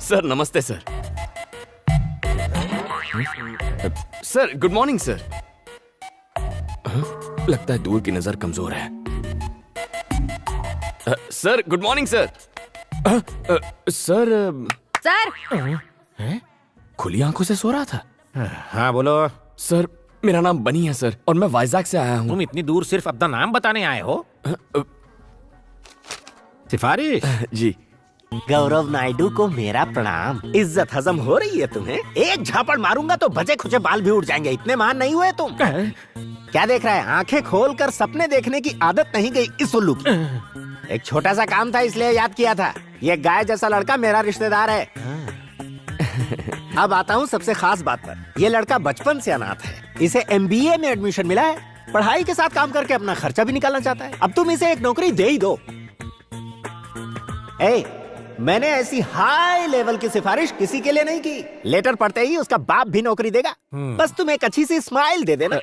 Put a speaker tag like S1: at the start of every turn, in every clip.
S1: Sir नमस्ते sir. Sir good morning sir. लगता है दूर की नजर कमजोर है। Sir good morning sir. Sir
S2: sir
S1: खुली आंखों से सो रहा था।
S3: हाँ बोलो।
S1: सर मेरा नाम बनी है सर और मैं वाइजैक से आया हूँ।
S3: तुम इतनी दूर सिर्फ अपना नाम बताने आए हो? सिफारिश?
S1: जी।
S4: गौरव नायडू को मेरा प्रणाम। इज्जत हजम हो रही है तुम्हें? एक झापड़ मारूंगा तो बचे खुचे बाल भी उड़ जाएंगे। इतने महान नहीं हुए तुम। क्या देख रहा है? आंखें खोलकर सपने देखने की आदत नहीं गई इस उल्लू की। एक छोटा सा काम था इसलिए याद किया था। ये गाय जैसा लड़का मेरा रिश्तेदार है। अब आता हूँ सबसे खास बात पर। ये लड़का बचपन से अनाथ है। इसे MBA में एडमिशन मिला है। पढ़ाई के साथ काम करके अपना खर्चा भी निकालना चाहता है। अब तुम इसे एक नौकरी दे ही दो। मैंने ऐसी हाई लेवल की सिफारिश किसी के लिए नहीं की। लेटर पढ़ते ही उसका बाप भी नौकरी देगा। बस तुम एक अच्छी सी स्माइल दे देना।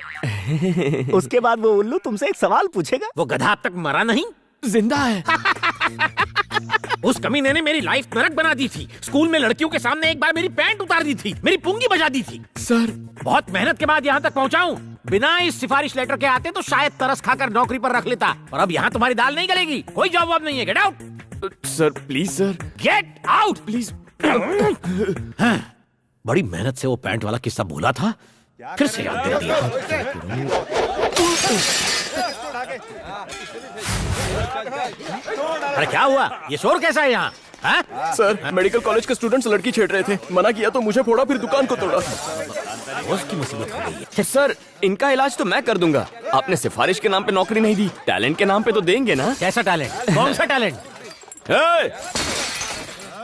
S4: उसके बाद वो उल्लू तुमसे एक सवाल पूछेगा।
S3: वो गधा अब तक मरा नहीं?
S1: जिंदा है।
S3: उस कमीने ने मेरी लाइफ नरक बना दी थी। स्कूल में लड़कियों के सामने एक बार मेरी पैंट उतार दी थी, मेरी पुंगी बजा दी थी।
S1: सर
S3: बहुत मेहनत के बाद यहाँ तक पहुँचा हूँ। बिना इस सिफारिश लेटर के आते तो शायद तरस खाकर नौकरी पर रख लेता। और अब यहाँ तुम्हारी दाल नहीं गलेगी। कोई जॉब वॉब नहीं है। Get out
S1: sir please sir.
S3: Get out
S1: please.
S3: बड़ी मेहनत से वो पैंट वाला किस्सा भूला था, फिर से याद दिला दिया। अरे क्या हुआ? ये शोर कैसा है यहाँ?
S1: सर मेडिकल कॉलेज के स्टूडेंट्स लड़की छेड़ रहे थे। मना किया तो मुझे फोड़ा, फिर दुकान को तोड़ा।
S3: उसकी मुसीबत हो गई है।
S1: सर इनका इलाज तो मैं कर दूंगा। आपने सिफारिश के नाम पे नौकरी नहीं दी, टैलेंट के नाम पे तो देंगे ना?
S3: कैसा टैलेंट? कौन सा टैलेंट?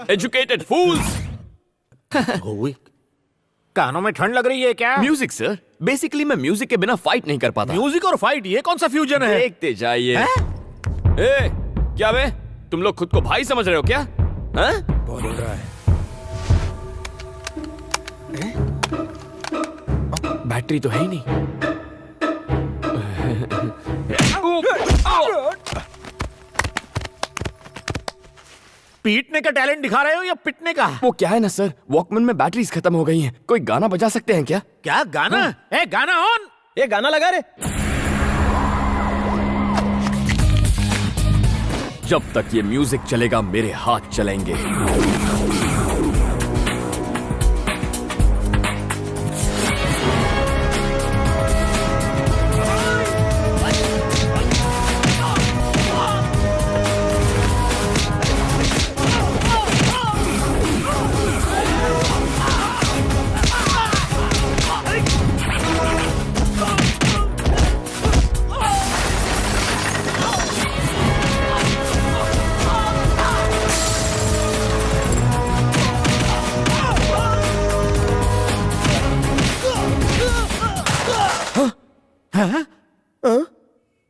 S1: एजुकेटेड फूल्स।
S3: कानों में ठंड लग रही है क्या?
S1: Music sir. बेसिकली मैं म्यूजिक के बिना फाइट नहीं कर पाता।
S3: म्यूजिक और फाइट, ये कौन सा फ्यूजन है?
S1: देखते जाइए। क्या बे, तुम लोग खुद को भाई समझ रहे हो क्या?
S3: बोल रहा है।
S1: बैटरी तो है ही नहीं।
S3: पीटने का टैलेंट दिखा रहे हो या पिटने का?
S1: वो क्या है ना सर, वॉकमैन में बैटरीज खत्म हो गई हैं। कोई गाना बजा सकते हैं क्या?
S3: क्या गाना? गाना ऑन।
S1: ये गाना लगा रे। जब तक ये म्यूजिक चलेगा मेरे हाथ चलेंगे।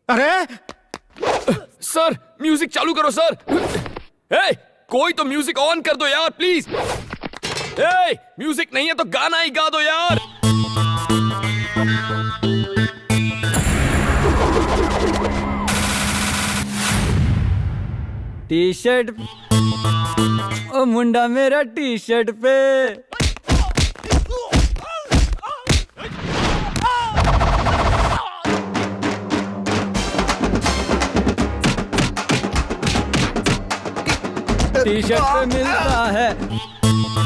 S3: अरे
S1: सर म्यूजिक चालू करो सर। कोई तो म्यूजिक ऑन कर दो यार प्लीज। म्यूजिक नहीं है तो गाना ही गा दो यार।
S5: टी शर्ट ओ मुंडा मेरा टी शर्ट पे। टी शर्ट पे मिलता है,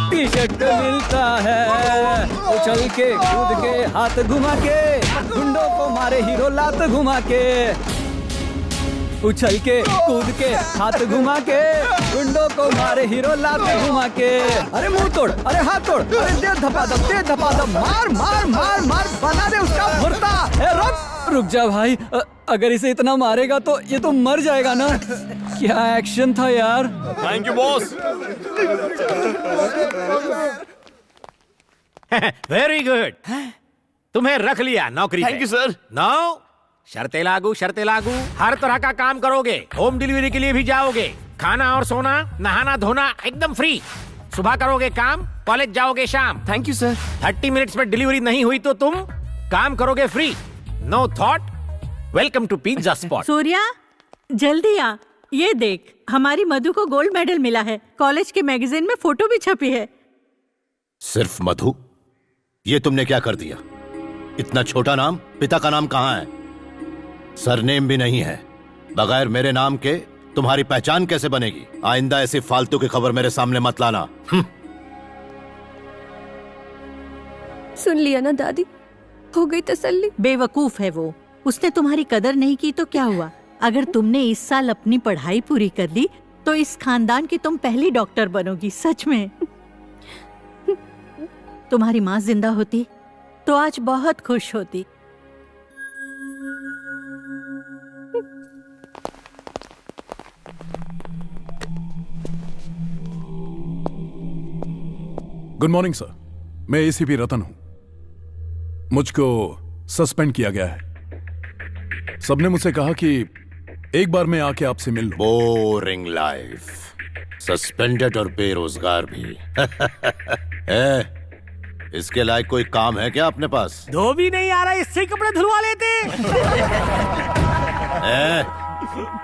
S5: टी शर्ट पे मिलता है। उछल के कूद के हाथ घुमा के, गुंडों को मारे हीरो लात घुमा के। उछल के कूद के हाथ घुमा के, गुंडों को मारे हीरो लात घुमा के। अरे मुंह तोड़, अरे हाथ तोड़, अरे दे धपाधप, दे धपाधप, मार मार मार मार, बना दे उसका भुर्ता। रुक जा भाई, अगर इसे इतना मारेगा तो ये तो मर जाएगा ना। क्या एक्शन था यार।
S1: Thank you boss.
S3: Very good. तुम्हें रख लिया नौकरी पे।
S1: Thank you sir.
S3: नो, शर्तें लागू, शर्तें लागू। हर तरह का काम करोगे, होम डिलीवरी के लिए भी जाओगे, खाना और सोना, नहाना धोना एकदम फ्री। सुबह करोगे काम, कॉलेज जाओगे शाम।
S1: Thank you sir.
S3: 30 मिनट्स में डिलीवरी नहीं हुई तो तुम काम करोगे free. No thought. Welcome to pizza spot.
S2: Surya जल्दी आ, ये देख, हमारी मधु को गोल्ड मेडल मिला है। कॉलेज के मैगजीन में फोटो भी छपी है।
S6: सिर्फ मधु? ये तुमने क्या कर दिया? इतना छोटा नाम, पिता का नाम कहाँ है? सरनेम भी नहीं है। बगैर मेरे नाम के तुम्हारी पहचान कैसे बनेगी? आइंदा ऐसी फालतू की खबर मेरे सामने मत लाना।
S7: सुन लिया ना दादी, हो गई तसल्ली।
S2: बेवकूफ है वो, उसने तुम्हारी कदर नहीं की तो क्या हुआ? अगर तुमने इस साल अपनी पढ़ाई पूरी कर ली तो इस खानदान की तुम पहली डॉक्टर बनोगी, सच में। तुम्हारी माँ जिंदा होती तो आज बहुत खुश होती।
S8: गुड मॉर्निंग सर, मैं एसीपी रतन हूं। मुझको सस्पेंड किया गया है। सबने मुझसे कहा कि एक बार मैं आके आपसे मिल लूं।
S6: बोरिंग लाइफ, सस्पेंडेड और बेरोजगार भी। इसके लायक कोई काम है क्या अपने पास?
S3: धोबी नहीं आ रहा, इससे ही कपड़े धुलवा लेते।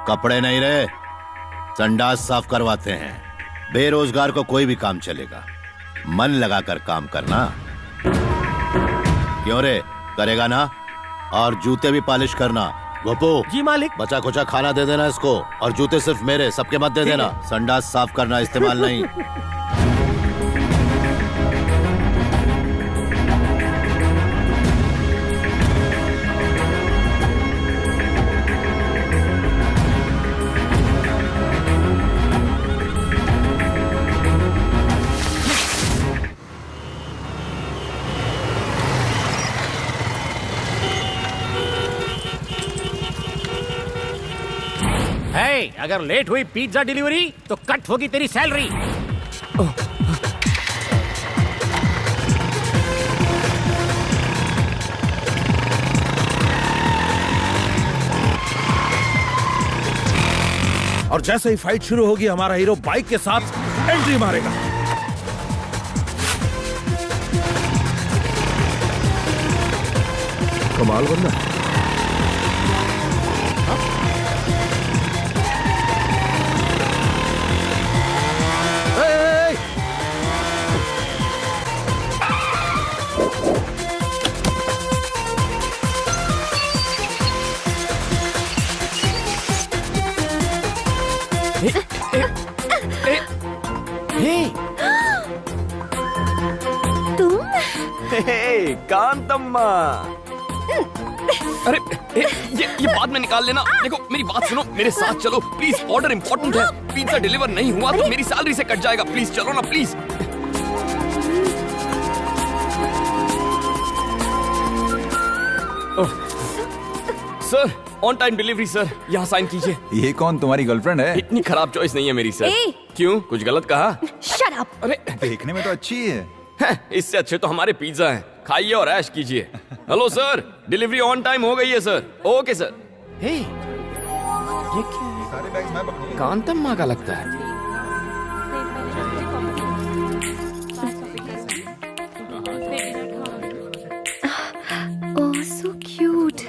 S6: कपड़े नहीं रहे, संडास साफ करवाते हैं। बेरोजगार को कोई भी काम चलेगा, मन लगाकर काम करना। क्यों रे, करेगा ना? और जूते भी पॉलिश करना। गोपू
S3: जी मालिक।
S6: बचा कुचा खाना दे देना इसको, और जूते सिर्फ मेरे, सबके मत दे देना। संडास साफ करना, इस्तेमाल नहीं।
S3: अगर लेट हुई पिज्जा डिलीवरी तो कट होगी तेरी सैलरी।
S9: और जैसे ही फाइट शुरू होगी हमारा हीरो बाइक के साथ एंट्री मारेगा। कमाल बंदा।
S1: कांतम्मा, अरे ये बाद में निकाल लेना। देखो मेरी बात सुनो, मेरे साथ चलो प्लीज। ऑर्डर इंपॉर्टेंट है, पिज्जा डिलीवर नहीं हुआ तो मेरी सैलरी से कट जाएगा। प्लीज चलो ना, please. Sir, on time delivery sir, यहाँ साइन कीजिए।
S5: ये कौन, तुम्हारी गर्लफ्रेंड है?
S1: इतनी खराब चॉइस नहीं है मेरी सर।
S7: ए!
S1: क्यों, कुछ गलत कहा?
S7: Shut up.
S1: अरे
S5: देखने में तो अच्छी है।
S1: इससे अच्छे तो हमारे पिज्जा हैं, खाइए और ऐश कीजिए। Hello sir, delivery on time हो गई है सर। Okay sir. हे, ये क्या है? कांतम्मा का लगता है।
S7: ओह सो क्यूट।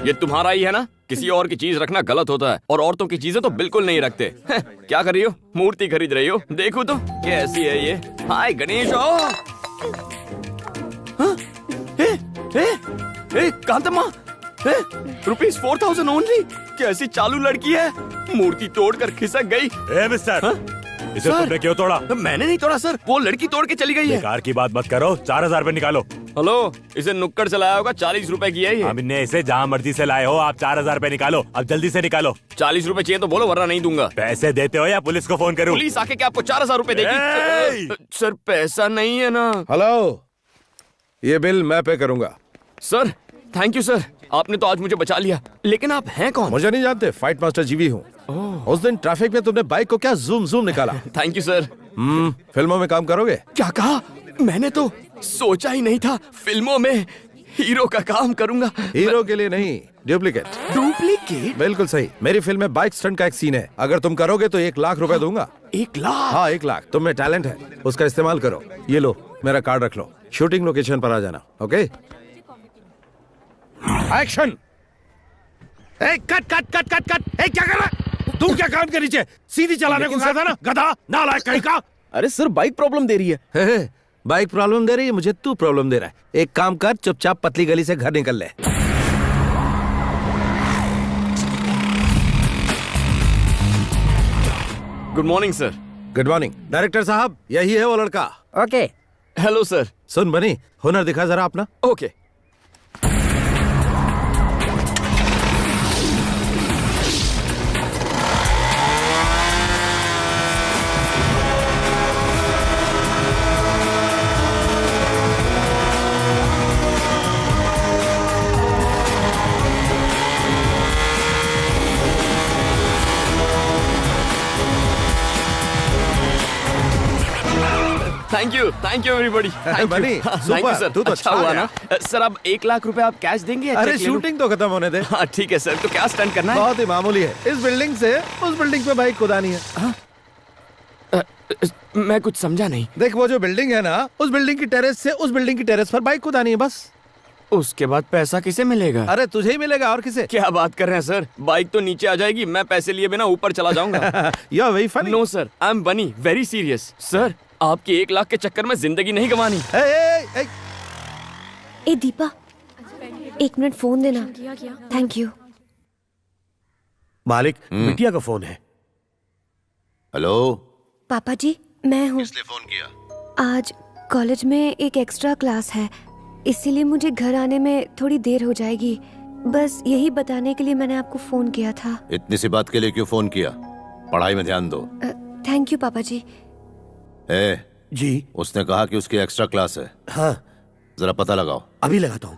S1: ये तुम्हारा ही है ना? किसी और की चीज रखना गलत होता है, और औरतों की चीजें तो बिल्कुल नहीं रखते। क्या कर रही हो? मूर्ति खरीद रही हो? देखो तो कैसी है ये। हाय गणेश। कांतम्मा, ₹4000 ओनली। कैसी चालू लड़की है, मूर्ति तोड़कर खिसक गई।
S9: मिस्टर, इसे तुमने क्यों तोड़ा?
S1: मैंने नहीं तोड़ा सर, वो लड़की तोड़ के चली गई है।
S9: बेकार की बात मत करो, 4000 रुपए निकालो।
S1: हेलो, इसे नुक्कड़ से लाया होगा, 40 रुपए की है ये।
S9: हमने इसे जहाँ मर्जी से लाए हो, आप 4000 रुपए निकालो। अब जल्दी से निकालो।
S1: 40 रुपए चाहिए तो बोलो, वरना नहीं दूंगा।
S9: पैसे देते हो या पुलिस को फोन करूं?
S1: पुलिस आके क्या आपको 4000 रुपए देगी? सर पैसा नहीं है ना।
S10: हेलो, ये बिल मैं पे करूंगा।
S1: सर थैंक यू सर, आपने तो आज मुझे बचा लिया। लेकिन आप हैं कौन?
S10: मुझे नहीं जानते, फाइट मास्टर जीवी हूँ। उस दिन ट्रैफिक में तुमने बाइक को क्या जूम जूम निकाला।
S1: Thank you sir.
S10: फिल्मों में काम करोगे?
S1: क्या कहा? मैंने तो सोचा ही नहीं था फिल्मों में। हीरो का काम करूंगा।
S10: हीरो के लिए नहीं, डुप्लीकेट।
S1: डुप्लीकेट?
S10: बिल्कुल सही। मेरी फिल्म में बाइक स्टंट का एक सीन है, अगर तुम करोगे तो 1 लाख रुपए दूंगा।
S1: 1 लाख?
S10: हाँ 1 लाख। तुम में टैलेंट है, उसका इस्तेमाल करो। ये लो मेरा कार्ड रख लो, शूटिंग लोकेशन पर आ जाना। Okay, action.
S3: Cut cut cut cut cut. क्या कर रहा है तुम? क्या काम के नीचे सीधी चलाने को कहा था ना, गधा नालायक कहीं का।
S9: अरे सर बाइक प्रॉब्लम दे रही है।
S10: बाइक प्रॉब्लम दे रही है, मुझे तू प्रॉब्लम दे रहा है। एक काम कर, चुपचाप पतली गली से घर निकल ले।
S1: Good morning sir.
S10: Good morning. Director साहब, यही है वो लड़का।
S3: ओके।
S1: Hello sir.
S10: सुन बनी, हुनर दिखा जरा अपना।
S1: ओके। Thank you everybody.
S10: बनी, सुपर,
S1: सर।
S10: तू तो
S1: अच्छा
S10: छा
S1: हुआ
S10: गया।
S1: ना सर। अब 1 लाख रुपए आप कैश देंगे या
S10: अरे
S1: चेक ले लूं?
S10: शूटिंग तो खत्म होने दे।
S1: हाँ ठीक है सर। तो क्या स्टंट करना है?
S10: बहुत ही मामूली है। इस बिल्डिंग से उस बिल्डिंग पे बाइक कुदानी है।
S1: मैं कुछ समझा नहीं।
S10: देख वो जो बिल्डिंग है ना, उस बिल्डिंग की टेरेस से उस बिल्डिंग की टेरेस पर बाइक कुदानी है बस।
S1: उसके बाद पैसा किसे मिलेगा?
S10: अरे तुझे ही मिलेगा, और किसे?
S1: क्या बात कर रहे हैं सर? बाइक तो नीचे आ जाएगी, मैं पैसे लिए बिना ऊपर चला जाऊंगा।
S10: You are very funny.
S1: No sir, I am bunny very serious. Sir आपकी 1 लाख के चक्कर में जिंदगी नहीं गंवानी।
S7: ए दीपा, 1 मिनट फोन देना। Thank you.
S3: मालिक, बिटिया का फोन है।
S6: हेलो।
S7: पापा जी, मैं हूँ।
S6: किसने फोन किया?
S7: आज कॉलेज में एक एक्स्ट्रा क्लास है, इसीलिए मुझे घर आने में थोड़ी देर हो जाएगी। बस यही बताने के लिए मैंने आपको फोन किया था।
S6: इतनी सी बात के लिए क्यों फोन किया? पढ़ाई में ध्यान दो।
S7: थैंक यू पापा जी।
S6: ए,
S3: जी।
S6: उसने कहा कि उसकी एक्स्ट्रा क्लास है।
S3: हाँ
S6: जरा पता लगाओ।
S3: अभी लगाता हूँ।